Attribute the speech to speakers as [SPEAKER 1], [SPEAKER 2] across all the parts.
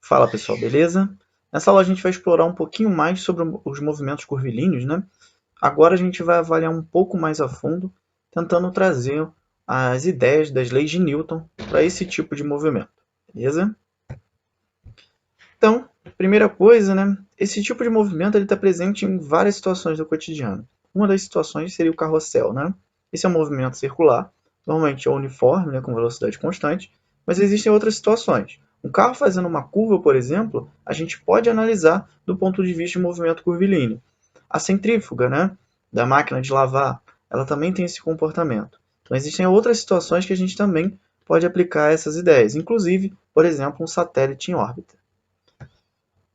[SPEAKER 1] Fala pessoal, beleza? Nessa aula a gente vai explorar um pouquinho mais sobre os movimentos curvilíneos, né? Agora a gente vai avaliar um pouco mais a fundo, tentando trazer as ideias das leis de Newton para esse tipo de movimento, beleza? Então, primeira coisa, né? Esse tipo de movimento está presente em várias situações do cotidiano. Uma das situações seria o carrossel, né? Esse é um movimento circular, normalmente é uniforme, né, com velocidade constante, mas existem outras situações. Um carro fazendo uma curva, por exemplo, a gente pode analisar do ponto de vista de movimento curvilíneo. A centrífuga, né, da máquina de lavar, ela também tem esse comportamento. Então existem outras situações que a gente também pode aplicar essas ideias, inclusive, por exemplo, um satélite em órbita.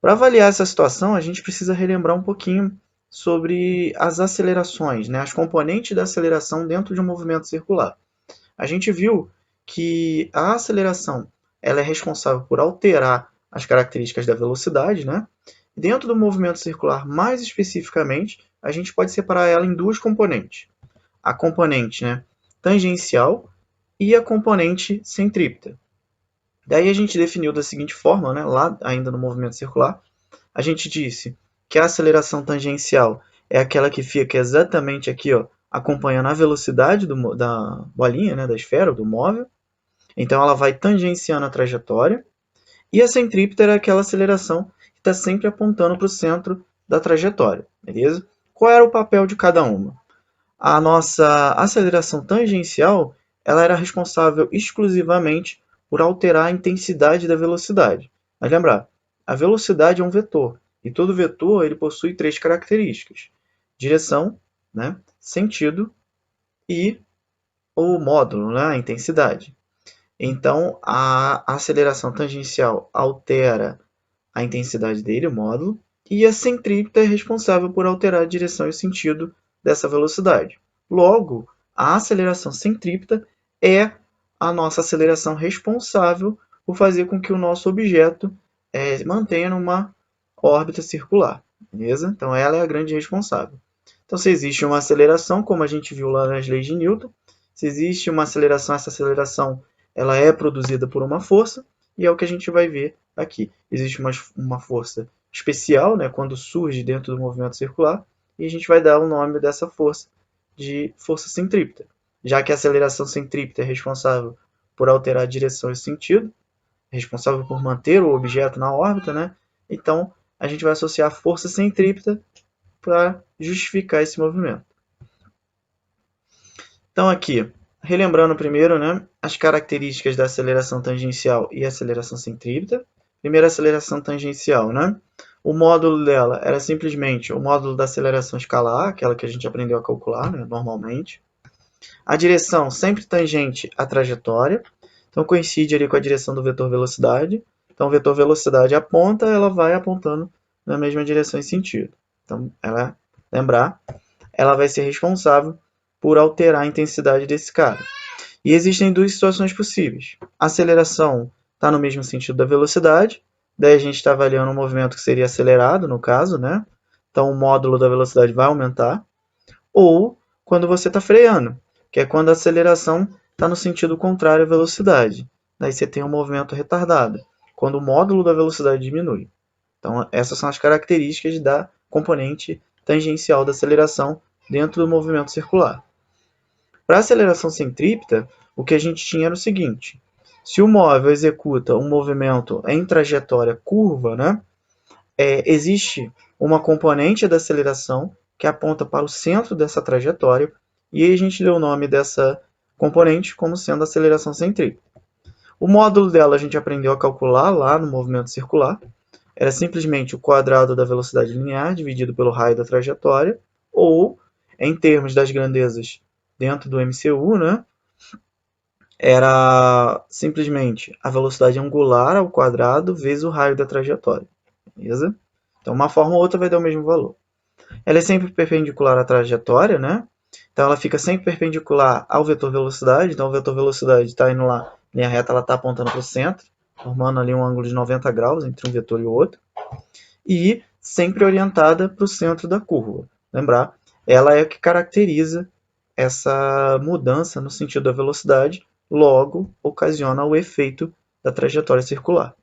[SPEAKER 1] Para avaliar essa situação, a gente precisa relembrar um pouquinho sobre as acelerações, né, as componentes da aceleração dentro de um movimento circular. A gente viu que a aceleração ela é responsável por alterar as características da velocidade, né? Dentro do movimento circular, mais especificamente, a gente pode separar ela em duas componentes. A componente, né, tangencial e a componente centrípeta. Daí a gente definiu da seguinte forma, né, lá ainda no movimento circular, a gente disse que a aceleração tangencial é aquela que fica exatamente aqui, ó, acompanhando a velocidade da bolinha, né, da esfera, do móvel. Então ela vai tangenciando a trajetória. E a centrípeta é aquela aceleração que está sempre apontando para o centro da trajetória, beleza? Qual era o papel de cada uma? A nossa aceleração tangencial ela era responsável exclusivamente por alterar a intensidade da velocidade. Mas lembrar, a velocidade é um vetor, e todo vetor ele possui três características: direção, né, sentido e o módulo, né, a intensidade. Então, a aceleração tangencial altera a intensidade dele, o módulo, e a centrípeta é responsável por alterar a direção e o sentido dessa velocidade. Logo, a aceleração centrípeta é a nossa aceleração responsável por fazer com que o nosso objeto mantenha uma órbita circular, beleza? Então, ela é a grande responsável. Então, se existe uma aceleração, como a gente viu lá nas leis de Newton, se existe uma aceleração, essa aceleração ela é produzida por uma força, e é o que a gente vai ver aqui. Existe uma força especial, né, quando surge dentro do movimento circular, e a gente vai dar o nome dessa força de força centrípeta, já que a aceleração centrípeta é responsável por alterar a direção e sentido, responsável por manter o objeto na órbita, né? Então a gente vai associar a força centrípeta para justificar esse movimento. Então aqui, relembrando primeiro, né, as características da aceleração tangencial e aceleração centrípeta. Primeira aceleração tangencial, né? O módulo dela era simplesmente o módulo da aceleração escalar, aquela que a gente aprendeu a calcular, né, normalmente. A direção sempre tangente à trajetória, então coincide ali com a direção do vetor velocidade. Então o vetor velocidade aponta, ela vai apontando na mesma direção e sentido. Então, lembrar, ela vai ser responsável por alterar a intensidade desse cara. E existem duas situações possíveis. A aceleração está no mesmo sentido da velocidade, daí a gente está avaliando um movimento que seria acelerado, no caso, né? Então o módulo da velocidade vai aumentar. Ou quando você está freando, que é quando a aceleração está no sentido contrário à velocidade. Daí você tem um movimento retardado, quando o módulo da velocidade diminui. Então essas são as características da componente tangencial da aceleração dentro do movimento circular. Para a aceleração centrípeta, o que a gente tinha era o seguinte: se o móvel executa um movimento em trajetória curva, né, existe uma componente da aceleração que aponta para o centro dessa trajetória, e aí a gente deu o nome dessa componente como sendo a aceleração centrípeta. O módulo dela a gente aprendeu a calcular lá no movimento circular, era simplesmente o quadrado da velocidade linear dividido pelo raio da trajetória, ou, em termos das grandezas dentro do MCU, né, era simplesmente a velocidade angular ao quadrado vezes o raio da trajetória. Beleza? Então, uma forma ou outra vai dar o mesmo valor. Ela é sempre perpendicular à trajetória, né? Então, ela fica sempre perpendicular ao vetor velocidade. Então, o vetor velocidade está indo lá, linha reta, ela está apontando para o centro, formando ali um ângulo de 90 graus entre um vetor e o outro. E sempre orientada para o centro da curva. Lembrar, ela é o que caracteriza essa mudança no sentido da velocidade, logo ocasiona o efeito da trajetória circular.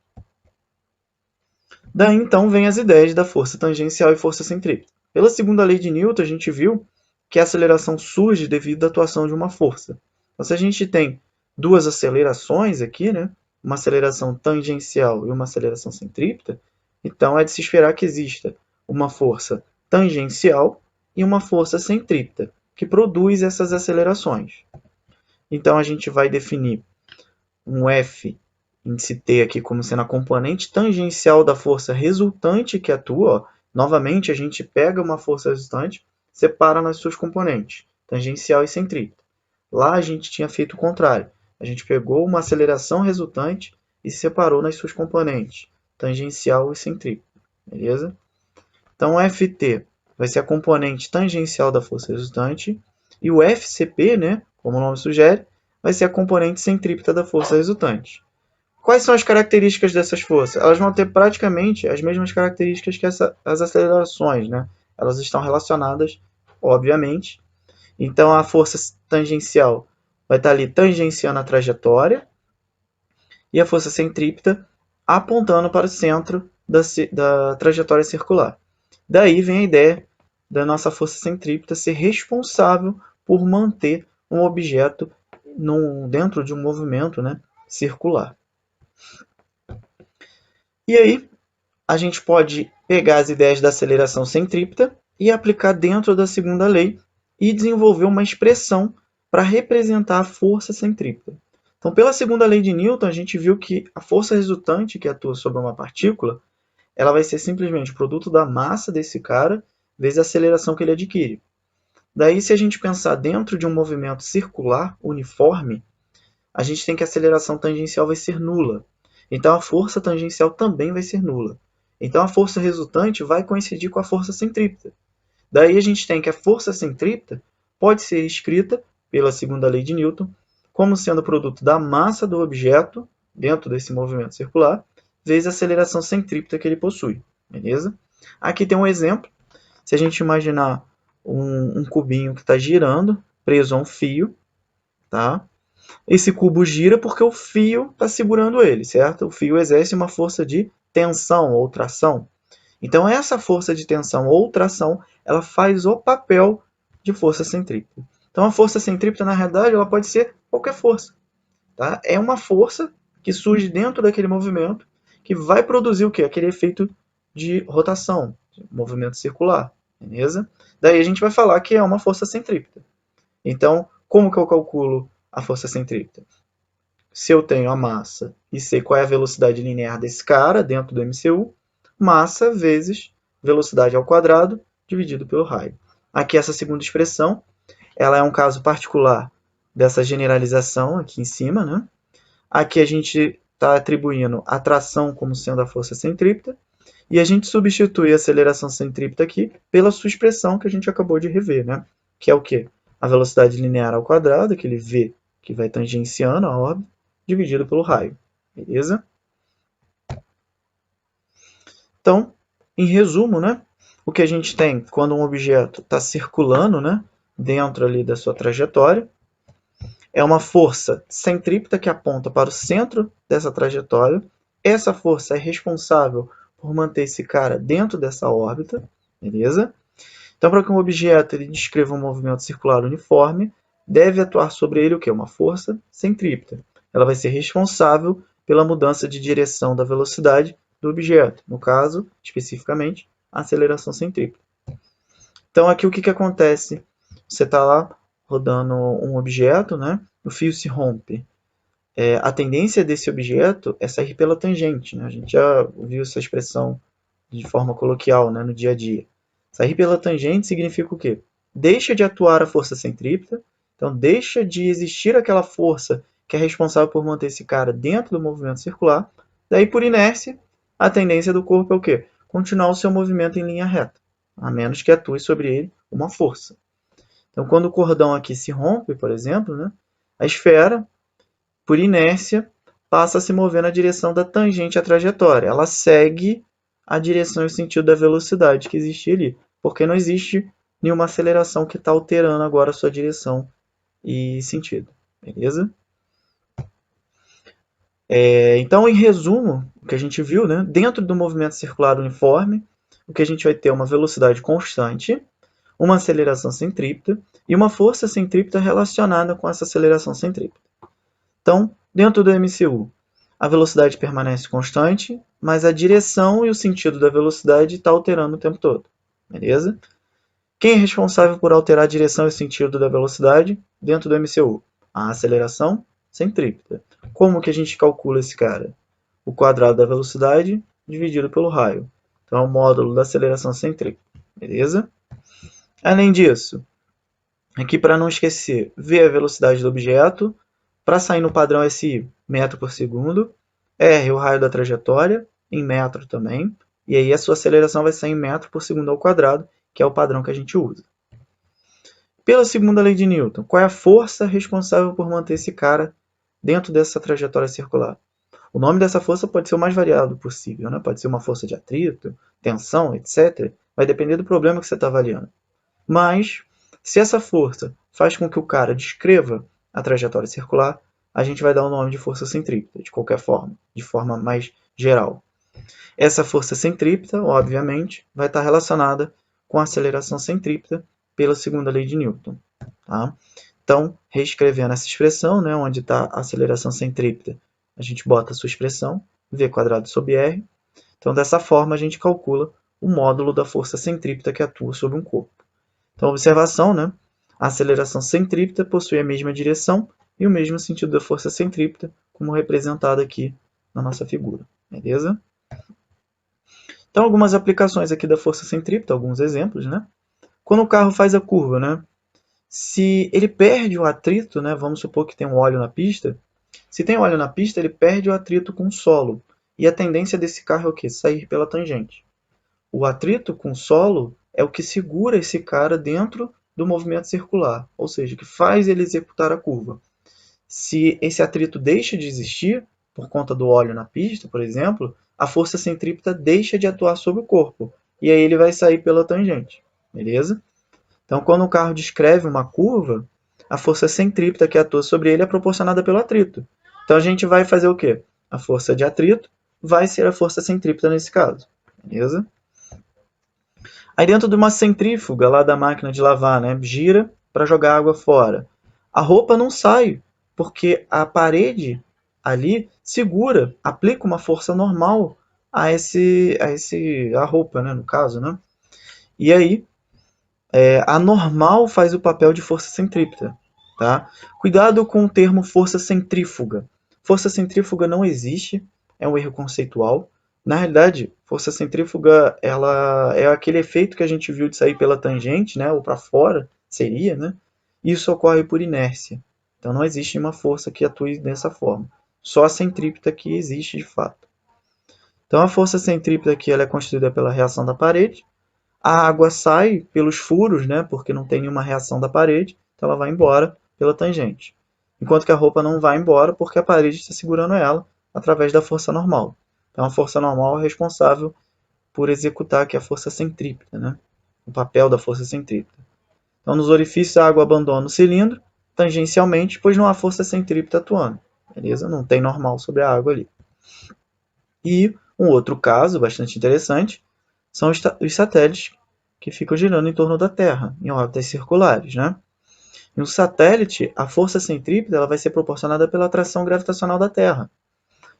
[SPEAKER 1] Daí, então, vem as ideias da força tangencial e força centrípeta. Pela segunda lei de Newton, a gente viu que a aceleração surge devido à atuação de uma força. Então, se a gente tem duas acelerações aqui, né, uma aceleração tangencial e uma aceleração centrípeta, então é de se esperar que exista uma força tangencial e uma força centrípeta, que produz essas acelerações. Então, a gente vai definir um F índice T aqui como sendo a componente tangencial da força resultante que atua. Ó. Novamente, a gente pega uma força resultante, separa nas suas componentes, tangencial e centrípeta. Lá a gente tinha feito o contrário. A gente pegou uma aceleração resultante e separou nas suas componentes, tangencial e centrípeta. Beleza? Então, o Ft vai ser a componente tangencial da força resultante e o FCP, né, como o nome sugere, vai ser a componente centrípeta da força resultante. Quais são as características dessas forças? Elas vão ter praticamente as mesmas características que as acelerações, né? Elas estão relacionadas, obviamente. Então, a força tangencial vai estar ali tangenciando a trajetória e a força centrípeta apontando para o centro da trajetória circular. Daí vem a ideia da nossa força centrípeta ser responsável por manter um objeto dentro de um movimento, né, circular. E aí, a gente pode pegar as ideias da aceleração centrípeta e aplicar dentro da segunda lei e desenvolver uma expressão para representar a força centrípeta. Então, pela segunda lei de Newton, a gente viu que a força resultante que atua sobre uma partícula, ela vai ser simplesmente o produto da massa desse cara vezes a aceleração que ele adquire. Daí, se a gente pensar dentro de um movimento circular uniforme, a gente tem que a aceleração tangencial vai ser nula. Então, a força tangencial também vai ser nula. Então, a força resultante vai coincidir com a força centrípeta. Daí, a gente tem que a força centrípeta pode ser escrita, pela segunda lei de Newton, como sendo produto da massa do objeto, dentro desse movimento circular, vezes a aceleração centrípeta que ele possui. Beleza? Aqui tem um exemplo. Se a gente imaginar um cubinho que está girando, preso a um fio, tá? Esse cubo gira porque o fio está segurando ele, certo? O fio exerce uma força de tensão ou tração. Então, essa força de tensão ou tração, ela faz o papel de força centrípeta. Então, a força centrípeta, na realidade, ela pode ser qualquer força. Tá? É uma força que surge dentro daquele movimento que vai produzir o quê? Aquele efeito de rotação, de movimento circular. Beleza? Daí a gente vai falar que é uma força centrípeta. Então, como que eu calculo a força centrípeta? Se eu tenho a massa e sei qual é a velocidade linear desse cara dentro do MCU, massa vezes velocidade ao quadrado dividido pelo raio. Aqui essa segunda expressão, ela é um caso particular dessa generalização aqui em cima, né? Aqui a gente está atribuindo a tração como sendo a força centrípeta e a gente substitui a aceleração centrípeta aqui pela sua expressão que a gente acabou de rever, né? Que é o quê? A velocidade linear ao quadrado, aquele v que vai tangenciando a órbita, dividido pelo raio. Beleza? Então, em resumo, né, o que a gente tem quando um objeto está circulando, né, dentro ali da sua trajetória, é uma força centrípeta que aponta para o centro dessa trajetória. Essa força é responsável por manter esse cara dentro dessa órbita, beleza? Então, para que um objeto ele descreva um movimento circular uniforme, deve atuar sobre ele o quê? Uma força centrípeta. Ela vai ser responsável pela mudança de direção da velocidade do objeto, no caso, especificamente, a aceleração centrípeta. Então, aqui o que acontece? Você está lá rodando um objeto, né? O fio se rompe. A tendência desse objeto é sair pela tangente, né? A gente já viu essa expressão de forma coloquial, né, no dia a dia. Sair pela tangente significa o quê? Deixa de atuar a força centrípeta, então deixa de existir aquela força que é responsável por manter esse cara dentro do movimento circular. Daí, por inércia, a tendência do corpo é o quê? Continuar o seu movimento em linha reta, a menos que atue sobre ele uma força. Então, quando o cordão aqui se rompe, por exemplo, né, a esfera, por inércia, passa a se mover na direção da tangente à trajetória. Ela segue a direção e o sentido da velocidade que existia ali, porque não existe nenhuma aceleração que está alterando agora a sua direção e sentido. Beleza? Então, em resumo, o que a gente viu, né, dentro do movimento circular uniforme, o que a gente vai ter é uma velocidade constante, uma aceleração centrípeta e uma força centrípeta relacionada com essa aceleração centrípeta. Então, dentro do MCU, a velocidade permanece constante, mas a direção e o sentido da velocidade está alterando o tempo todo. Beleza? Quem é responsável por alterar a direção e o sentido da velocidade dentro do MCU? A aceleração centrípeta. Como que a gente calcula esse cara? O quadrado da velocidade dividido pelo raio. Então, é o módulo da aceleração centrípeta. Beleza? Além disso, aqui para não esquecer, V a velocidade do objeto. Para sair no padrão SI, metro por segundo. R, o raio da trajetória, em metro também. E aí a sua aceleração vai ser em metro por segundo ao quadrado, que é o padrão que a gente usa. Pela segunda lei de Newton, qual é a força responsável por manter esse cara dentro dessa trajetória circular? O nome dessa força pode ser o mais variado possível, né? Pode ser uma força de atrito, tensão, etc. Vai depender do problema que você está avaliando. Mas, se essa força faz com que o cara descreva a trajetória circular, a gente vai dar o nome de força centrípeta, de qualquer forma, de forma mais geral. Essa força centrípeta, obviamente, vai estar relacionada com a aceleração centrípeta pela segunda lei de Newton. Tá? Então, reescrevendo essa expressão, né, onde está a aceleração centrípeta, a gente bota a sua expressão, V quadrado sobre R. Então, dessa forma, a gente calcula o módulo da força centrípeta que atua sobre um corpo. Então, observação, né? A aceleração centrípeta possui a mesma direção e o mesmo sentido da força centrípeta, como representado aqui na nossa figura. Beleza? Então, algumas aplicações aqui da força centrípeta, alguns exemplos, né? Quando o carro faz a curva, né? Se ele perde o atrito, né? Vamos supor que tem um óleo na pista. Se tem óleo na pista, ele perde o atrito com o solo. E a tendência desse carro é o quê? Sair pela tangente. O atrito com o solo é o que segura esse cara dentro do movimento circular, ou seja, que faz ele executar a curva. Se esse atrito deixa de existir, por conta do óleo na pista, por exemplo, a força centrípeta deixa de atuar sobre o corpo, e aí ele vai sair pela tangente, beleza? Então, quando o carro descreve uma curva, a força centrípeta que atua sobre ele é proporcionada pelo atrito. Então, a gente vai fazer o quê? A força de atrito vai ser a força centrípeta nesse caso, beleza? Aí dentro de uma centrífuga lá da máquina de lavar, né, gira para jogar água fora. A roupa não sai, porque a parede ali segura, aplica uma força normal a roupa, né, no caso, né? E aí a normal faz o papel de força centrípeta, tá? Cuidado com o termo força centrífuga. Força centrífuga não existe, é um erro conceitual. Na realidade, força centrífuga ela é aquele efeito que a gente viu de sair pela tangente, né, ou para fora, seria, né? Isso ocorre por inércia. Então não existe uma força que atue dessa forma. Só a centrípeta que existe de fato. Então a força centrípeta aqui ela é constituída pela reação da parede. A água sai pelos furos, né, porque não tem nenhuma reação da parede, então ela vai embora pela tangente. Enquanto que a roupa não vai embora porque a parede está segurando ela através da força normal. Então a força normal é responsável por executar aqui a força centrípeta, né? O papel da força centrípeta. Então nos orifícios a água abandona o cilindro tangencialmente, pois não há força centrípeta atuando. Beleza? Não tem normal sobre a água ali. E um outro caso bastante interessante são os satélites que ficam girando em torno da Terra, em órbitas circulares, né? Em um satélite, a força centrípeta ela vai ser proporcionada pela atração gravitacional da Terra.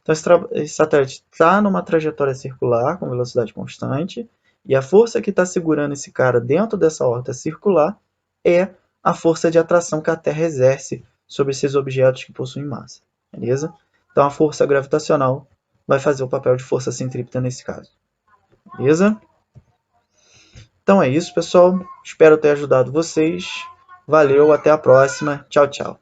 [SPEAKER 1] Então, esse satélite está numa trajetória circular com velocidade constante, e a força que está segurando esse cara dentro dessa órbita circular é a força de atração que a Terra exerce sobre esses objetos que possuem massa. Beleza? Então, a força gravitacional vai fazer o papel de força centrípeta nesse caso. Beleza? Então é isso, pessoal. Espero ter ajudado vocês. Valeu, até a próxima. Tchau, tchau.